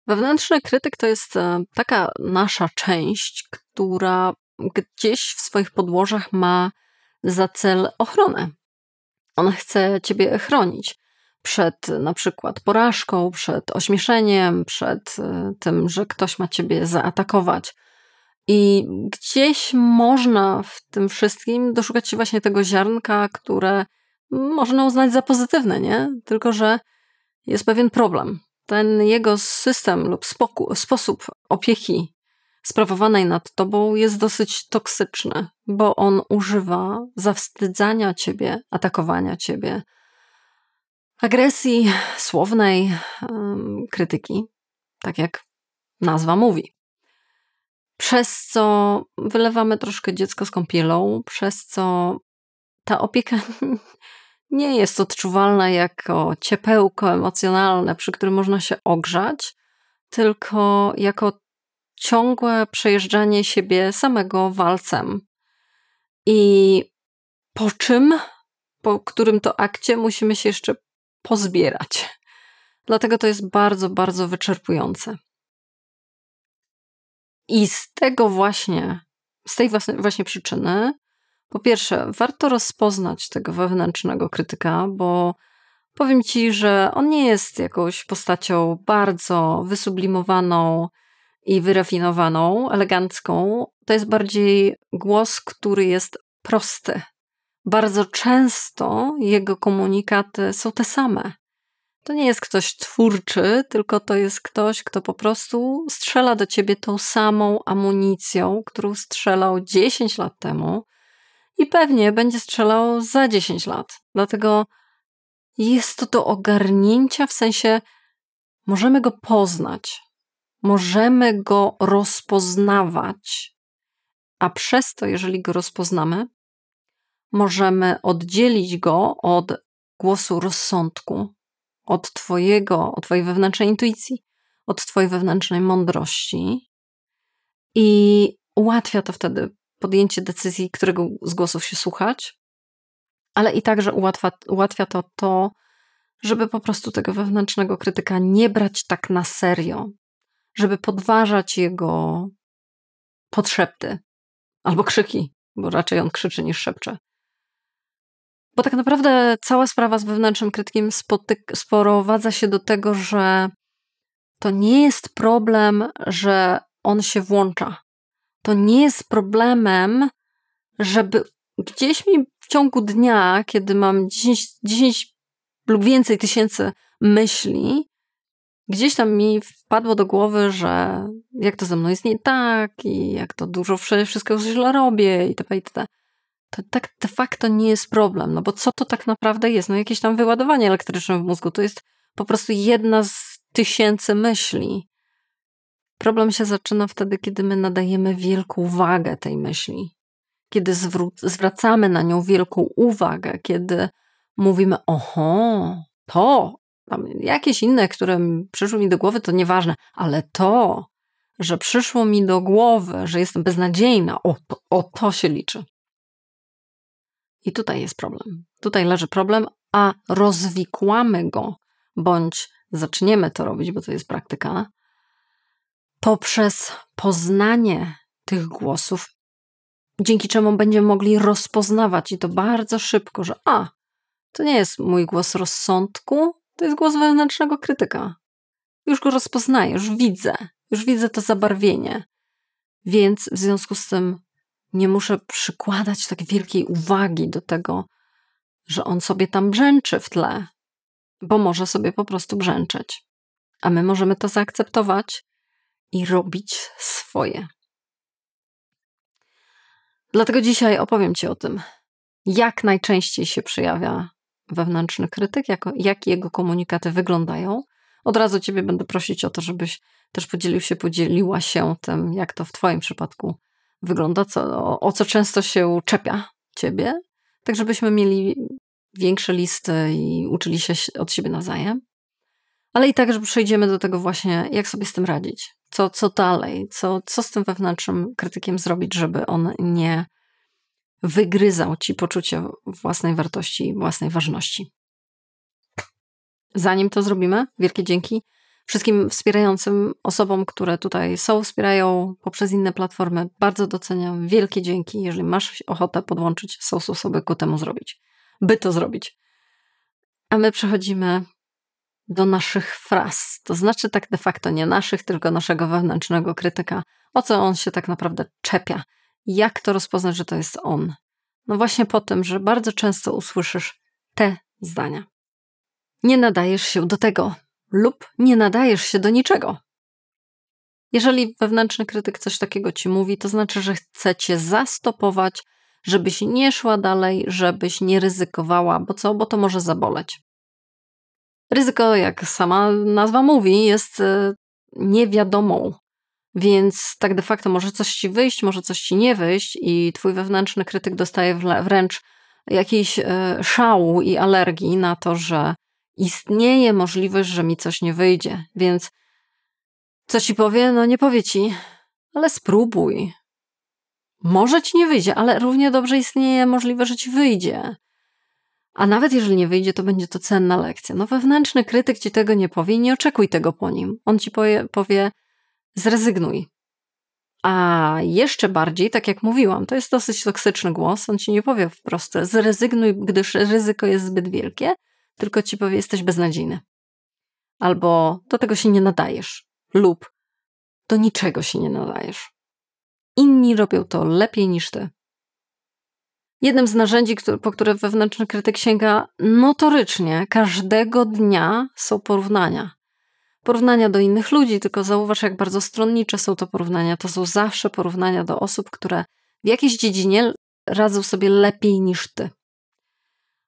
Wewnętrzny krytyk to jest taka nasza część, która gdzieś w swoich podłożach ma za cel ochronę. On chce ciebie chronić przed na przykład porażką, przed ośmieszeniem, przed tym, że ktoś ma ciebie zaatakować. I gdzieś można w tym wszystkim doszukać się właśnie tego ziarnka, które można uznać za pozytywne, nie? Tylko że jest pewien problem. Ten jego system lub sposób opieki sprawowanej nad tobą jest dosyć toksyczny, bo on używa zawstydzania ciebie, atakowania ciebie, agresji słownej, krytyki, tak jak nazwa mówi. Przez co wylewamy troszkę dziecko z kąpielą, przez co ta opieka nie jest odczuwalna jako ciepełko emocjonalne, przy którym można się ogrzać, tylko jako ciągłe przejeżdżanie siebie samego walcem. I po czym, po którym to akcie musimy się jeszcze pozbierać. Dlatego to jest bardzo, bardzo wyczerpujące. I z tej właśnie przyczyny, po pierwsze, warto rozpoznać tego wewnętrznego krytyka, bo powiem ci, że on nie jest jakąś postacią bardzo wysublimowaną i wyrafinowaną, elegancką. To jest bardziej głos, który jest prosty. Bardzo często jego komunikaty są te same. To nie jest ktoś twórczy, tylko to jest ktoś, kto po prostu strzela do ciebie tą samą amunicją, którą strzelał 10 lat temu i pewnie będzie strzelał za 10 lat. Dlatego jest to do ogarnięcia, w sensie możemy go poznać, możemy go rozpoznawać, a przez to, jeżeli go rozpoznamy, możemy oddzielić go od głosu rozsądku, od twojej wewnętrznej intuicji, od twojej wewnętrznej mądrości i ułatwia to wtedy podjęcie decyzji, którego z głosów się słuchać, ale i także ułatwia to, żeby po prostu tego wewnętrznego krytyka nie brać tak na serio, żeby podważać jego podszepty albo krzyki, bo raczej on krzyczy niż szepcze. Bo tak naprawdę cała sprawa z wewnętrznym krytykiem sprowadza się do tego, że to nie jest problem, że on się włącza. To nie jest problemem, żeby gdzieś mi w ciągu dnia, kiedy mam 10 lub więcej tysięcy myśli, gdzieś tam mi wpadło do głowy, że jak to ze mną jest nie tak i jak to dużo wszystkiego źle robię itp. itd. To tak de facto nie jest problem, no bo co to tak naprawdę jest? No jakieś tam wyładowanie elektryczne w mózgu, to jest po prostu jedna z tysięcy myśli. Problem się zaczyna wtedy, kiedy my nadajemy wielką wagę tej myśli. Kiedy zwracamy na nią wielką uwagę, kiedy mówimy, oho, to, tam jakieś inne, które przyszły mi do głowy, to nieważne, ale to, że przyszło mi do głowy, że jestem beznadziejna, to się liczy. I tutaj jest problem. Tutaj leży problem, a rozwikłamy go, bądź zaczniemy to robić, bo to jest praktyka, poprzez poznanie tych głosów, dzięki czemu będziemy mogli rozpoznawać i to bardzo szybko, że to nie jest mój głos rozsądku, to jest głos wewnętrznego krytyka. Już go rozpoznaję, już widzę to zabarwienie. Więc w związku z tym nie muszę przykładać tak wielkiej uwagi do tego, że on sobie tam brzęczy w tle, bo może sobie po prostu brzęczeć. A my możemy to zaakceptować i robić swoje. Dlatego dzisiaj opowiem ci o tym, jak najczęściej się przejawia wewnętrzny krytyk, jak jego komunikaty wyglądają. Od razu ciebie będę prosić o to, żebyś też podzieliła się tym, jak to w twoim przypadku wygląda, o co często się czepia ciebie, tak żebyśmy mieli większe listy i uczyli się od siebie nawzajem. Ale i tak, że przejdziemy do tego właśnie, jak sobie z tym radzić. Co dalej? Co z tym wewnętrznym krytykiem zrobić, żeby on nie wygryzał ci poczucie własnej wartości i własnej ważności. Zanim to zrobimy, wielkie dzięki Wszystkim wspierającym osobom, które tutaj są, wspierają poprzez inne platformy. Bardzo doceniam. Wielkie dzięki. Jeżeli masz ochotę podłączyć, są sposoby ku temu zrobić. By to zrobić. A my przechodzimy do naszych fraz. To znaczy tak de facto nie naszych, tylko naszego wewnętrznego krytyka. O co on się tak naprawdę czepia? Jak to rozpoznać, że to jest on? No właśnie po tym, że bardzo często usłyszysz te zdania. Nie nadajesz się do tego lub nie nadajesz się do niczego. Jeżeli wewnętrzny krytyk coś takiego ci mówi, to znaczy, że chce cię zastopować, żebyś nie szła dalej, żebyś nie ryzykowała, bo co? Bo to może zaboleć. Ryzyko, jak sama nazwa mówi, jest niewiadomą, więc tak de facto może coś ci wyjść, może coś ci nie wyjść i twój wewnętrzny krytyk dostaje wręcz jakiejś szału i alergii na to, że istnieje możliwość, że mi coś nie wyjdzie, więc co ci powie? No nie powie ci, ale spróbuj. Może ci nie wyjdzie, ale równie dobrze istnieje możliwość, że ci wyjdzie. A nawet jeżeli nie wyjdzie, to będzie to cenna lekcja. No wewnętrzny krytyk ci tego nie powie i nie oczekuj tego po nim. On ci powie zrezygnuj. A jeszcze bardziej, tak jak mówiłam, to jest dosyć toksyczny głos. On ci nie powie wprost zrezygnuj, gdyż ryzyko jest zbyt wielkie, tylko ci powie jesteś beznadziejny. Albo do tego się nie nadajesz. Lub do niczego się nie nadajesz. Inni robią to lepiej niż ty. Jednym z narzędzi, po które wewnętrzny krytyk sięga notorycznie, każdego dnia są porównania. Porównania do innych ludzi, tylko zauważ, jak bardzo stronnicze są to porównania. To są zawsze porównania do osób, które w jakiejś dziedzinie radzą sobie lepiej niż ty.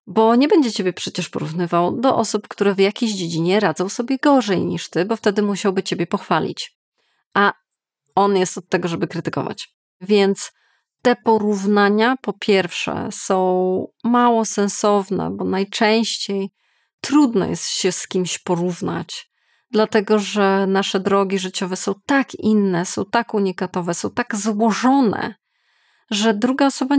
Bo nie będzie ciebie przecież porównywał do osób, które w jakiejś dziedzinie radzą sobie gorzej niż ty, bo wtedy musiałby ciebie pochwalić. A on jest od tego, żeby krytykować. Więc te porównania po pierwsze są mało sensowne, bo najczęściej trudno jest się z kimś porównać, dlatego że nasze drogi życiowe są tak inne, są tak unikatowe, są tak złożone, że druga osoba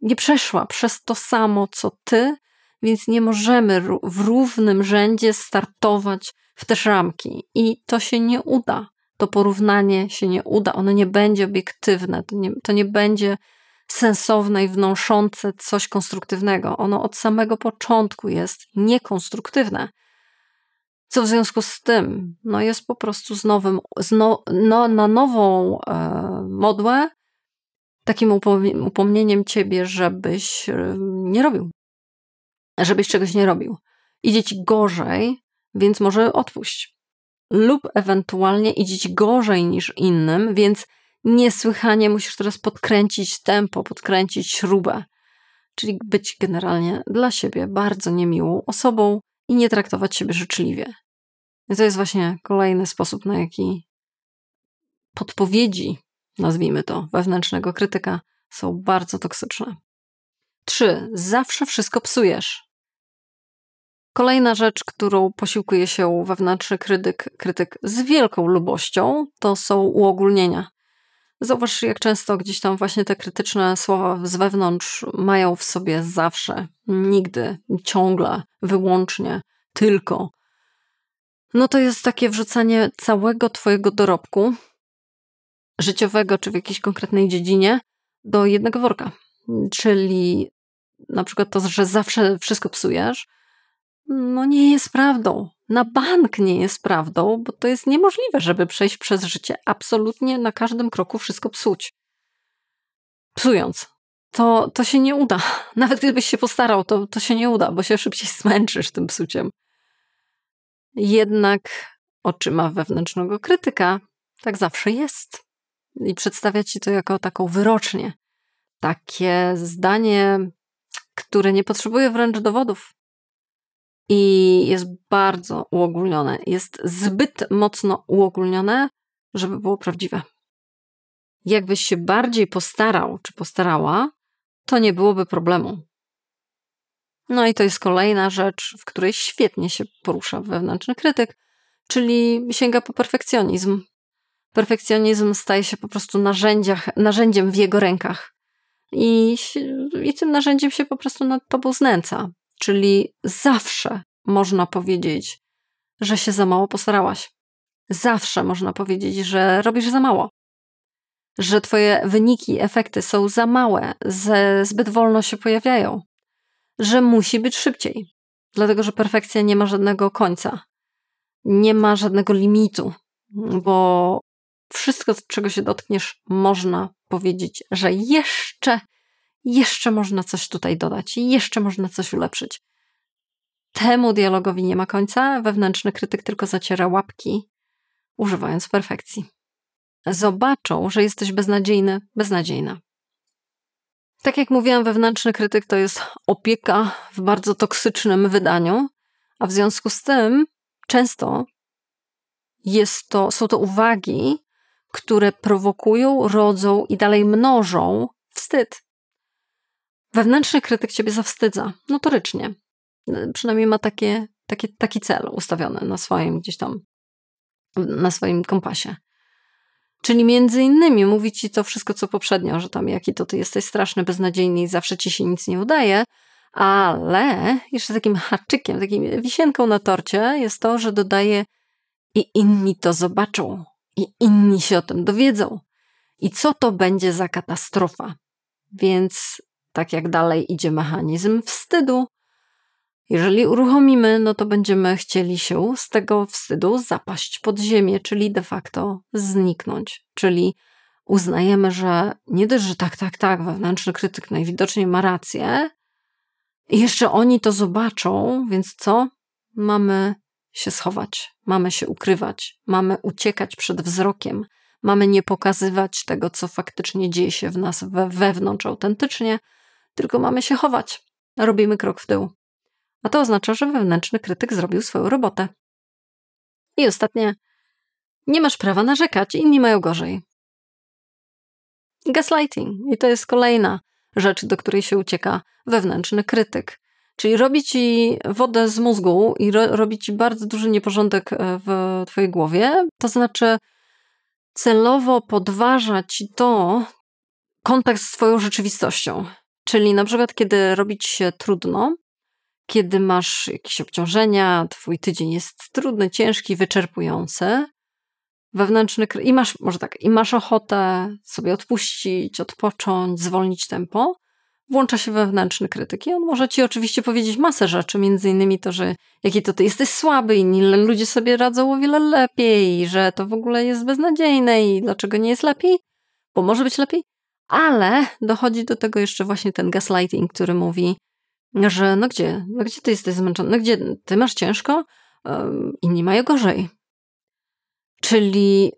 nie przeszła przez to samo, co ty, więc nie możemy w równym rzędzie startować w te ramki i to się nie uda. To porównanie się nie uda, ono nie będzie obiektywne, to nie będzie sensowne i wnoszące coś konstruktywnego. Ono od samego początku jest niekonstruktywne. Co w związku z tym jest po prostu na nową modłę takim upomnieniem ciebie, żebyś nie robił. Żebyś czegoś nie robił. Idzie ci gorzej, więc może odpuść. Lub ewentualnie idzie ci gorzej niż innym, więc niesłychanie musisz teraz podkręcić tempo, podkręcić śrubę. Czyli być generalnie dla siebie bardzo niemiłą osobą i nie traktować siebie życzliwie. I to jest właśnie kolejny sposób, na jaki podpowiedzi, nazwijmy to, wewnętrznego krytyka są bardzo toksyczne. 3. Zawsze wszystko psujesz. Kolejna rzecz, którą posiłkuje się wewnętrzny krytyk z wielką lubością, to są uogólnienia. Zauważ, jak często gdzieś tam właśnie te krytyczne słowa z wewnątrz mają w sobie zawsze, nigdy, ciągle, wyłącznie, tylko. No to jest takie wrzucanie całego twojego dorobku życiowego, czy w jakiejś konkretnej dziedzinie do jednego worka. Czyli na przykład to, że zawsze wszystko psujesz, nie jest prawdą. Na bank nie jest prawdą, bo to jest niemożliwe, żeby przejść przez życie absolutnie na każdym kroku wszystko psuć. Psując. To się nie uda. Nawet gdybyś się postarał, to się nie uda, bo się szybciej zmęczysz tym psuciem. Jednak oczyma wewnętrznego krytyka tak zawsze jest. I przedstawia ci to jako taką wyrocznię. Takie zdanie, które nie potrzebuje wręcz dowodów. I jest bardzo uogólnione. Jest zbyt mocno uogólnione, żeby było prawdziwe. Jakbyś się bardziej postarał, czy postarała, to nie byłoby problemu. No i to jest kolejna rzecz, w której świetnie się porusza wewnętrzny krytyk, czyli sięga po perfekcjonizm. Perfekcjonizm staje się po prostu narzędziem w jego rękach. I tym narzędziem się po prostu nad tobą znęca. Czyli zawsze można powiedzieć, że się za mało postarałaś. Zawsze można powiedzieć, że robisz za mało. Że twoje wyniki, efekty są za małe, zbyt wolno się pojawiają. Że musi być szybciej. Dlatego, że perfekcja nie ma żadnego końca. Nie ma żadnego limitu. Bo wszystko, czego się dotkniesz, można powiedzieć, że jeszcze można coś tutaj dodać. Jeszcze można coś ulepszyć. Temu dialogowi nie ma końca. Wewnętrzny krytyk tylko zaciera łapki, używając perfekcji. Zobaczą, że jesteś beznadziejny, beznadziejna. Tak jak mówiłam, wewnętrzny krytyk to jest opieka w bardzo toksycznym wydaniu, a w związku z tym często są to uwagi, które prowokują, rodzą i dalej mnożą wstyd. Wewnętrzny krytyk ciebie zawstydza, notorycznie. Przynajmniej ma taki cel ustawiony na swoim gdzieś tam, na swoim kompasie. Czyli między innymi mówi ci to wszystko, co poprzednio, że tam jaki to ty jesteś straszny, beznadziejny i zawsze ci się nic nie udaje, ale jeszcze takim haczykiem, takim wisienką na torcie jest to, że dodaje i inni to zobaczą, i inni się o tym dowiedzą. I co to będzie za katastrofa? Więc tak jak dalej idzie mechanizm wstydu, jeżeli uruchomimy, no to będziemy chcieli się z tego wstydu zapaść pod ziemię, czyli de facto zniknąć. Czyli uznajemy, że nie dość, że tak, wewnętrzny krytyk najwidoczniej ma rację i jeszcze oni to zobaczą, więc co? Mamy się schować, mamy się ukrywać, mamy uciekać przed wzrokiem, mamy nie pokazywać tego, co faktycznie dzieje się w nas wewnątrz autentycznie, tylko mamy się chować. Robimy krok w tył. A to oznacza, że wewnętrzny krytyk zrobił swoją robotę. I ostatnie, nie masz prawa narzekać, inni mają gorzej. Gaslighting. I to jest kolejna rzecz, do której się ucieka wewnętrzny krytyk. Czyli robi ci wodę z mózgu i robi ci bardzo duży nieporządek w twojej głowie. To znaczy celowo podważa ci to kontakt z twoją rzeczywistością. Czyli na przykład, kiedy robi ci się trudno, kiedy masz jakieś obciążenia, twój tydzień jest trudny, ciężki, wyczerpujący, wewnętrzny i masz ochotę sobie odpuścić, odpocząć, zwolnić tempo, włącza się wewnętrzny krytyk i on może ci oczywiście powiedzieć masę rzeczy, między innymi to, że jaki to ty jesteś słaby, inni ludzie sobie radzą o wiele lepiej, że to w ogóle jest beznadziejne i dlaczego nie jest lepiej, bo może być lepiej, ale dochodzi do tego jeszcze właśnie ten gaslighting, który mówi, że no gdzie ty jesteś zmęczony, no gdzie ty masz ciężko, inni mają gorzej. Czyli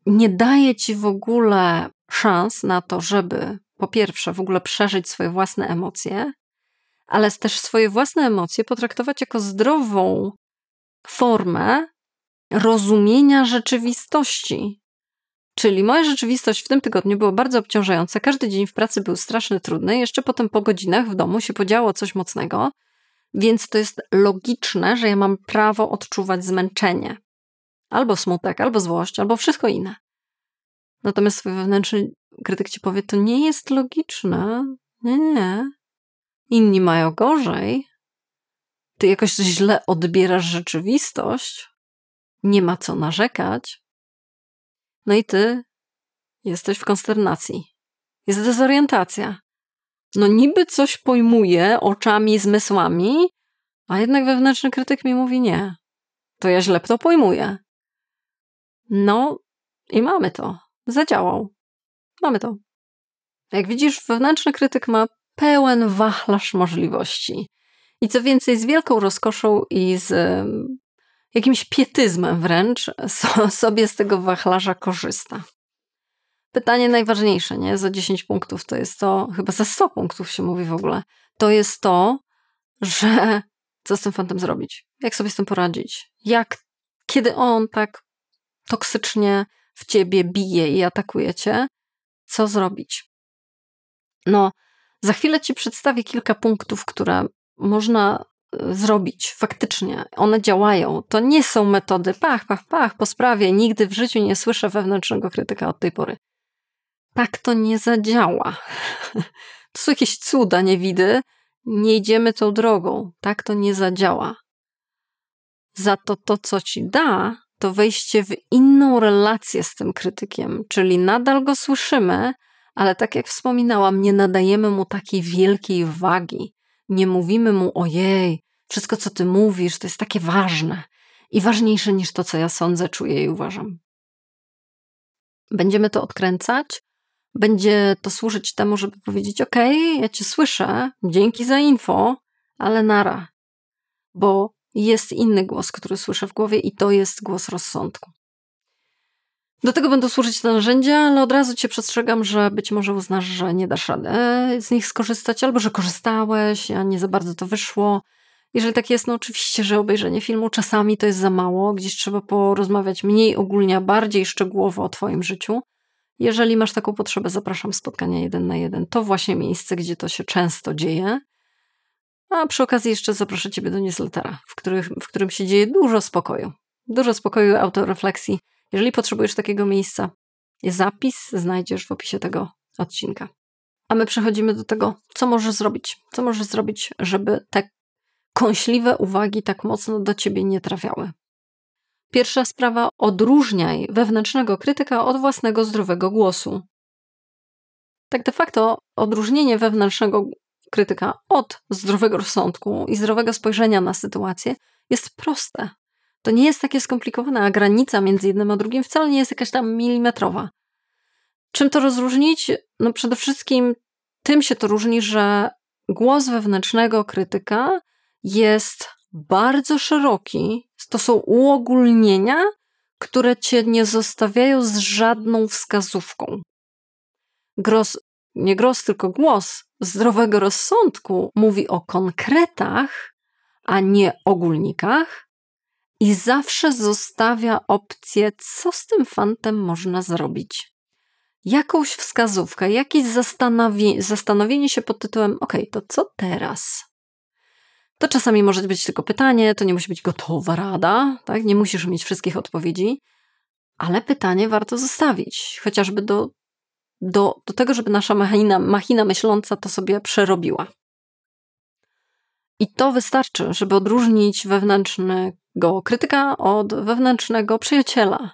nie daje ci w ogóle szans na to, żeby po pierwsze w ogóle przeżyć swoje własne emocje, ale też swoje własne emocje potraktować jako zdrową formę rozumienia rzeczywistości. Czyli moja rzeczywistość w tym tygodniu była bardzo obciążająca. Każdy dzień w pracy był strasznie trudny. Jeszcze potem po godzinach w domu się podziało coś mocnego. Więc to jest logiczne, że ja mam prawo odczuwać zmęczenie. Albo smutek, albo złość, albo wszystko inne. Natomiast swój wewnętrzny krytyk ci powie, to nie jest logiczne. Nie. Inni mają gorzej. Ty jakoś źle odbierasz rzeczywistość. Nie ma co narzekać. No i ty jesteś w konsternacji. Jest dezorientacja. No niby coś pojmuję oczami, zmysłami, a jednak wewnętrzny krytyk mi mówi nie. To ja źle to pojmuję. No i mamy to. Zadziałał. Mamy to. Jak widzisz, wewnętrzny krytyk ma pełen wachlarz możliwości. I co więcej, z wielką rozkoszą i z jakimś pietyzmem wręcz sobie z tego wachlarza korzysta. Pytanie najważniejsze, nie? Za 10 punktów to jest to, chyba za 100 punktów się mówi w ogóle, to jest to, że co z tym fantem zrobić? Jak sobie z tym poradzić? Kiedy on tak toksycznie w ciebie bije i atakuje cię, co zrobić? No, za chwilę ci przedstawię kilka punktów, które można zrobić. Faktycznie, one działają. To nie są metody pach, po sprawie. Nigdy w życiu nie słyszę wewnętrznego krytyka od tej pory. Tak to nie zadziała. To są jakieś cuda, niewidy. Nie idziemy tą drogą. Tak to nie zadziała. Za to, co ci da, to wejście w inną relację z tym krytykiem, czyli nadal go słyszymy, ale tak jak wspominałam, nie nadajemy mu takiej wielkiej wagi. Nie mówimy mu, ojej, wszystko co ty mówisz to jest takie ważne i ważniejsze niż to, co ja sądzę, czuję i uważam. Będziemy to odkręcać, będzie to służyć temu, żeby powiedzieć, okej, ja cię słyszę, dzięki za info, ale nara, bo jest inny głos, który słyszę w głowie i to jest głos rozsądku. Do tego będą służyć te narzędzia, ale od razu cię przestrzegam, że być może uznasz, że nie dasz rady z nich skorzystać, albo że korzystałeś, a nie za bardzo to wyszło. Jeżeli tak jest, no oczywiście, że obejrzenie filmu czasami to jest za mało, gdzieś trzeba porozmawiać mniej ogólnie, a bardziej szczegółowo o twoim życiu. Jeżeli masz taką potrzebę, zapraszam spotkania 1 na 1. To właśnie miejsce, gdzie to się często dzieje. A przy okazji jeszcze zaproszę ciebie do newslettera, w którym się dzieje dużo spokoju. Dużo spokoju, autorefleksji. Jeżeli potrzebujesz takiego miejsca, zapis znajdziesz w opisie tego odcinka. A my przechodzimy do tego, co możesz zrobić. Co możesz zrobić, żeby te kąśliwe uwagi tak mocno do ciebie nie trafiały. Pierwsza sprawa, odróżniaj wewnętrznego krytyka od własnego zdrowego głosu. Tak de facto odróżnienie wewnętrznego krytyka od zdrowego rozsądku i zdrowego spojrzenia na sytuację jest proste. To nie jest takie skomplikowane, a granica między jednym a drugim wcale nie jest jakaś tam milimetrowa. Czym to rozróżnić? No przede wszystkim tym się to różni, że głos wewnętrznego krytyka jest bardzo szeroki. To są uogólnienia, które cię nie zostawiają z żadną wskazówką. Nie gros, tylko głos zdrowego rozsądku mówi o konkretach, a nie ogólnikach i zawsze zostawia opcję, co z tym fantem można zrobić. Jakąś wskazówkę, jakieś zastanowienie się pod tytułem to co teraz? To czasami może być tylko pytanie, to nie musi być gotowa rada, tak? Nie musisz mieć wszystkich odpowiedzi, ale pytanie warto zostawić, chociażby do tego, żeby nasza machina myśląca to sobie przerobiła. I to wystarczy, żeby odróżnić wewnętrznego krytyka od wewnętrznego przyjaciela.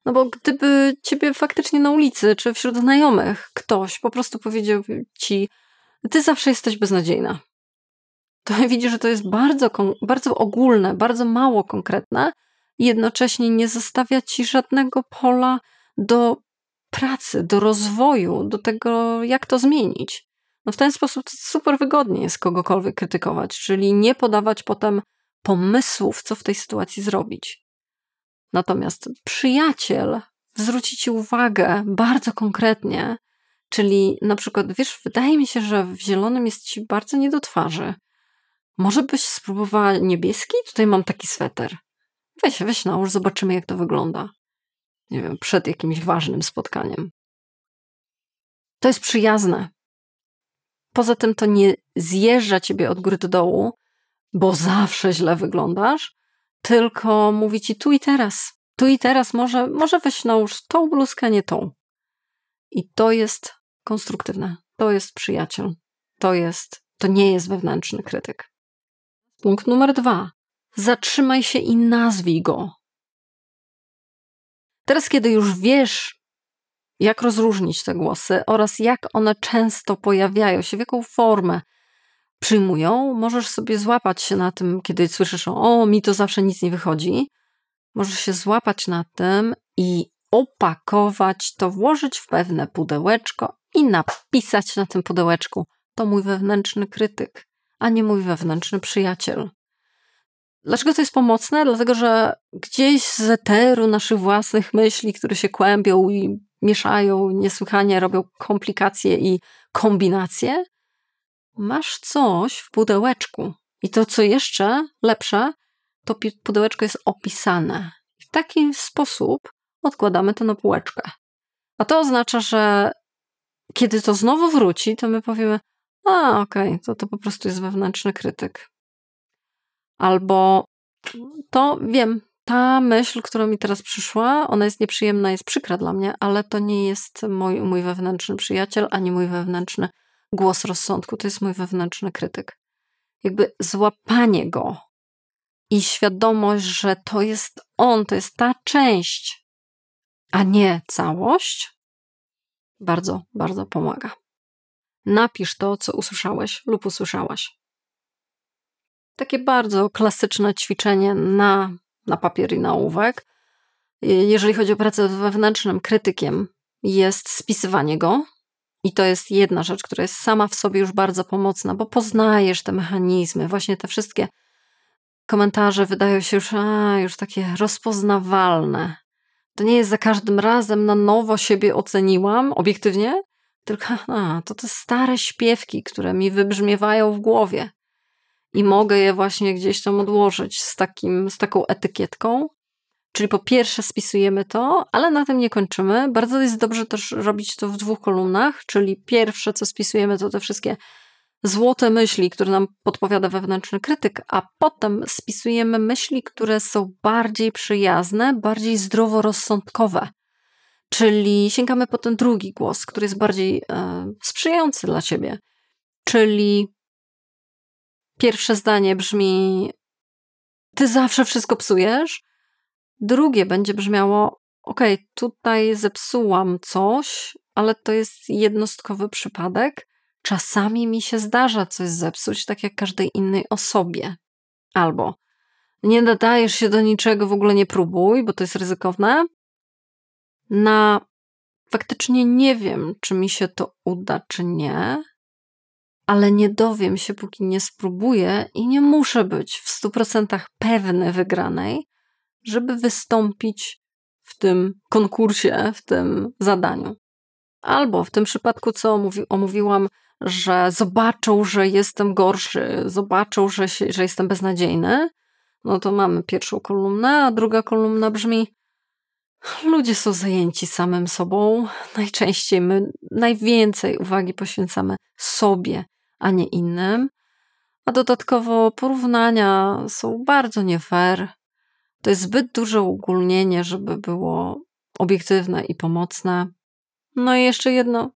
No bo gdyby ciebie faktycznie na ulicy czy wśród znajomych ktoś po prostu powiedział ci, ty zawsze jesteś beznadziejna, to widzisz, że to jest bardzo ogólne, bardzo mało konkretne i jednocześnie nie zostawia ci żadnego pola do pracy, do rozwoju, do tego, jak to zmienić. No w ten sposób to super wygodnie jest kogokolwiek krytykować, czyli nie podawać potem pomysłów, co w tej sytuacji zrobić. Natomiast przyjaciel zwróci ci uwagę bardzo konkretnie, czyli na przykład, wiesz, wydaje mi się, że w zielonym jest ci bardzo nie do twarzy. Może byś spróbowała niebieski? Tutaj mam taki sweter. Weź nałóż, zobaczymy, jak to wygląda. Nie wiem, przed jakimś ważnym spotkaniem. To jest przyjazne. Poza tym to nie zjeżdża ciebie od góry do dołu, bo zawsze źle wyglądasz, tylko mówi ci tu i teraz. Tu i teraz może weź nałóż tą bluzkę, nie tą. I to jest konstruktywne. To jest przyjaciel. To nie jest wewnętrzny krytyk. Punkt numer 2. Zatrzymaj się i nazwij go. Teraz, kiedy już wiesz, jak rozróżnić te głosy oraz jak one często pojawiają się, w jaką formę przyjmują, możesz sobie złapać się na tym, kiedy słyszysz mi to zawsze nic nie wychodzi. Możesz się złapać na tym i opakować to, włożyć w pewne pudełeczko i napisać na tym pudełeczku: to mój wewnętrzny krytyk, a nie mój wewnętrzny przyjaciel. Dlaczego to jest pomocne? Dlatego, że gdzieś z eteru naszych własnych myśli, które się kłębią i mieszają, niesłychanie robią komplikacje i kombinacje, masz coś w pudełeczku. I to, co jeszcze lepsze, to pudełeczko jest opisane. W taki sposób odkładamy to na półeczkę. A to oznacza, że kiedy to znowu wróci, to my powiemy: to po prostu jest wewnętrzny krytyk. Albo to wiem, ta myśl, która mi teraz przyszła, ona jest nieprzyjemna, jest przykra dla mnie, ale to nie jest mój wewnętrzny przyjaciel, ani mój wewnętrzny głos rozsądku, to jest mój wewnętrzny krytyk. Jakby złapanie go i świadomość, że to jest on, to jest ta część, a nie całość, bardzo, bardzo pomaga. Napisz to, co usłyszałeś lub usłyszałaś. Takie bardzo klasyczne ćwiczenie na papier i na ołówek. Jeżeli chodzi o pracę z wewnętrznym krytykiem, jest spisywanie go. I to jest jedna rzecz, która jest sama w sobie już bardzo pomocna, bo poznajesz te mechanizmy, właśnie te wszystkie komentarze wydają się już takie rozpoznawalne. To nie jest za każdym razem na nowo siebie oceniłam, obiektywnie, tylko to te stare śpiewki, które mi wybrzmiewają w głowie i mogę je właśnie gdzieś tam odłożyć z taką etykietką. Czyli po pierwsze spisujemy to, ale na tym nie kończymy. Bardzo jest dobrze też robić to w 2 kolumnach, czyli pierwsze, co spisujemy, to te wszystkie złote myśli, które nam podpowiada wewnętrzny krytyk, a potem spisujemy myśli, które są bardziej przyjazne, bardziej zdroworozsądkowe. Czyli sięgamy po ten drugi głos, który jest bardziej sprzyjający dla ciebie. Czyli pierwsze zdanie brzmi: ty zawsze wszystko psujesz. Drugie będzie brzmiało: tutaj zepsułam coś, ale to jest jednostkowy przypadek. Czasami mi się zdarza coś zepsuć, tak jak każdej innej osobie. Albo: nie nadajesz się do niczego, w ogóle nie próbuj, bo to jest ryzykowne. Faktycznie nie wiem, czy mi się to uda, czy nie, ale nie dowiem się, póki nie spróbuję i nie muszę być w 100% pewny wygranej, żeby wystąpić w tym konkursie, w tym zadaniu. Albo w tym przypadku, co omówiłam, że zobaczą, że jestem gorszy, zobaczą, że jestem beznadziejny, no to mamy pierwszą kolumnę, a druga kolumna brzmi: ludzie są zajęci samym sobą. Najczęściej my najwięcej uwagi poświęcamy sobie, a nie innym. A dodatkowo porównania są bardzo nie fair. To jest zbyt duże uogólnienie, żeby było obiektywne i pomocne. No i jeszcze jedno.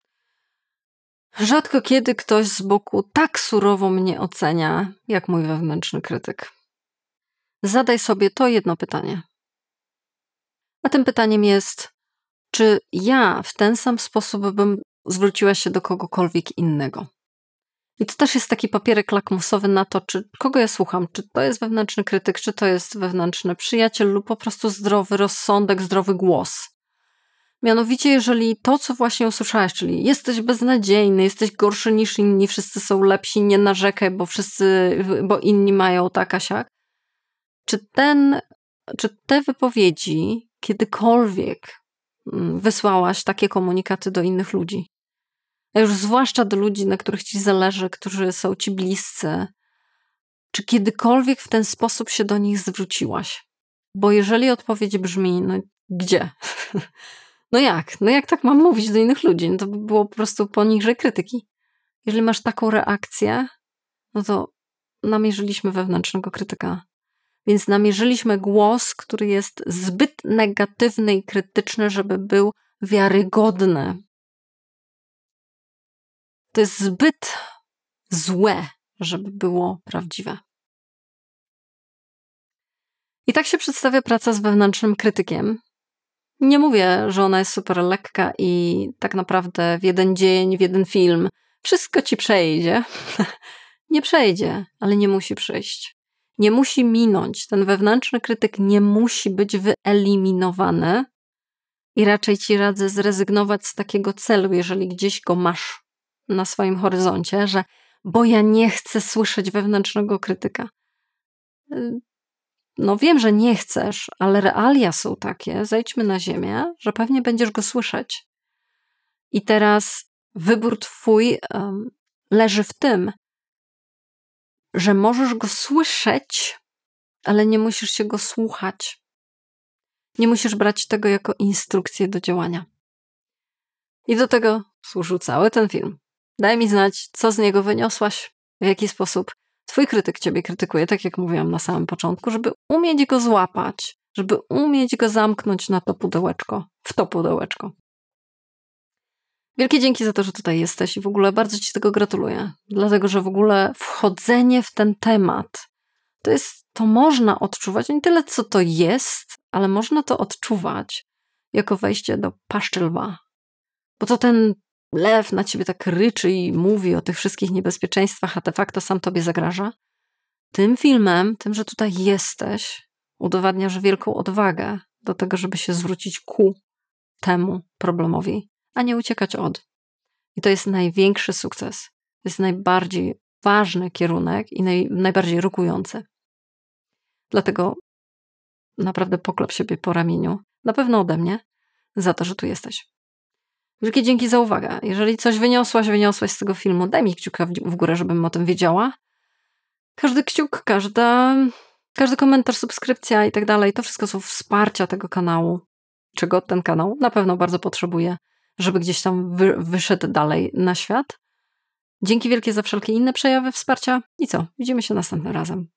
Rzadko kiedy ktoś z boku tak surowo mnie ocenia, jak mój wewnętrzny krytyk. Zadaj sobie to jedno pytanie. A tym pytaniem jest: czy ja w ten sam sposób bym zwróciła się do kogokolwiek innego? I to też jest taki papierek lakmusowy na to, kogo ja słucham, czy to jest wewnętrzny krytyk, czy to jest wewnętrzny przyjaciel lub po prostu zdrowy rozsądek, zdrowy głos. Mianowicie, jeżeli to, co właśnie usłyszałeś, czyli jesteś beznadziejny, jesteś gorszy niż inni, wszyscy są lepsi, nie narzekaj, bo inni mają tak a siak. Czy te wypowiedzi kiedykolwiek wysłałaś takie komunikaty do innych ludzi? A już zwłaszcza do ludzi, na których ci zależy, którzy są ci bliscy. Czy kiedykolwiek w ten sposób się do nich zwróciłaś? Bo jeżeli odpowiedź brzmi: no gdzie? No jak tak mam mówić do innych ludzi? No to by było po prostu poniżej krytyki. Jeżeli masz taką reakcję, no to namierzyliśmy wewnętrznego krytyka. Więc namierzyliśmy głos, który jest zbyt negatywny i krytyczny, żeby był wiarygodny. To jest zbyt złe, żeby było prawdziwe. I tak się przedstawia praca z wewnętrznym krytykiem. Nie mówię, że ona jest super lekka i tak naprawdę w jeden dzień, w jeden film wszystko ci przejdzie. Nie przejdzie, ale nie musi przyjść. Nie musi minąć. Ten wewnętrzny krytyk nie musi być wyeliminowany i raczej ci radzę zrezygnować z takiego celu, jeżeli gdzieś go masz na swoim horyzoncie, bo ja nie chcę słyszeć wewnętrznego krytyka. No wiem, że nie chcesz, ale realia są takie, zejdźmy na ziemię, że pewnie będziesz go słyszeć. I teraz wybór twój leży w tym, że możesz go słyszeć, ale nie musisz się go słuchać. Nie musisz brać tego jako instrukcję do działania. I do tego służył cały ten film. Daj mi znać, co z niego wyniosłaś, w jaki sposób twój krytyk ciebie krytykuje, tak jak mówiłam na samym początku, żeby umieć go złapać, żeby umieć go zamknąć na to pudełeczko, w to pudełeczko. Wielkie dzięki za to, że tutaj jesteś i w ogóle bardzo ci tego gratuluję, dlatego że w ogóle wchodzenie w ten temat to jest to można odczuwać, nie tyle co to jest, ale można to odczuwać jako wejście do paszczy lwa. Bo to ten lew na ciebie tak ryczy i mówi o tych wszystkich niebezpieczeństwach, a de facto sam tobie zagraża. Tym filmem, tym, że tutaj jesteś, udowadniasz wielką odwagę do tego, żeby się zwrócić ku temu problemowi, a nie uciekać od. I to jest największy sukces. To jest najbardziej ważny kierunek i najbardziej rokujący. Dlatego naprawdę poklep siebie po ramieniu, na pewno ode mnie, za to, że tu jesteś. Wielkie dzięki za uwagę. Jeżeli coś wyniosłaś z tego filmu, daj mi kciuka w górę, żebym o tym wiedziała. Każdy kciuk, każdy komentarz, subskrypcja i tak dalej, to wszystko są wsparcia tego kanału. Czego ten kanał na pewno bardzo potrzebuje, żeby gdzieś tam wyszedł dalej na świat. Dzięki wielkie za wszelkie inne przejawy wsparcia i co? Widzimy się następnym razem.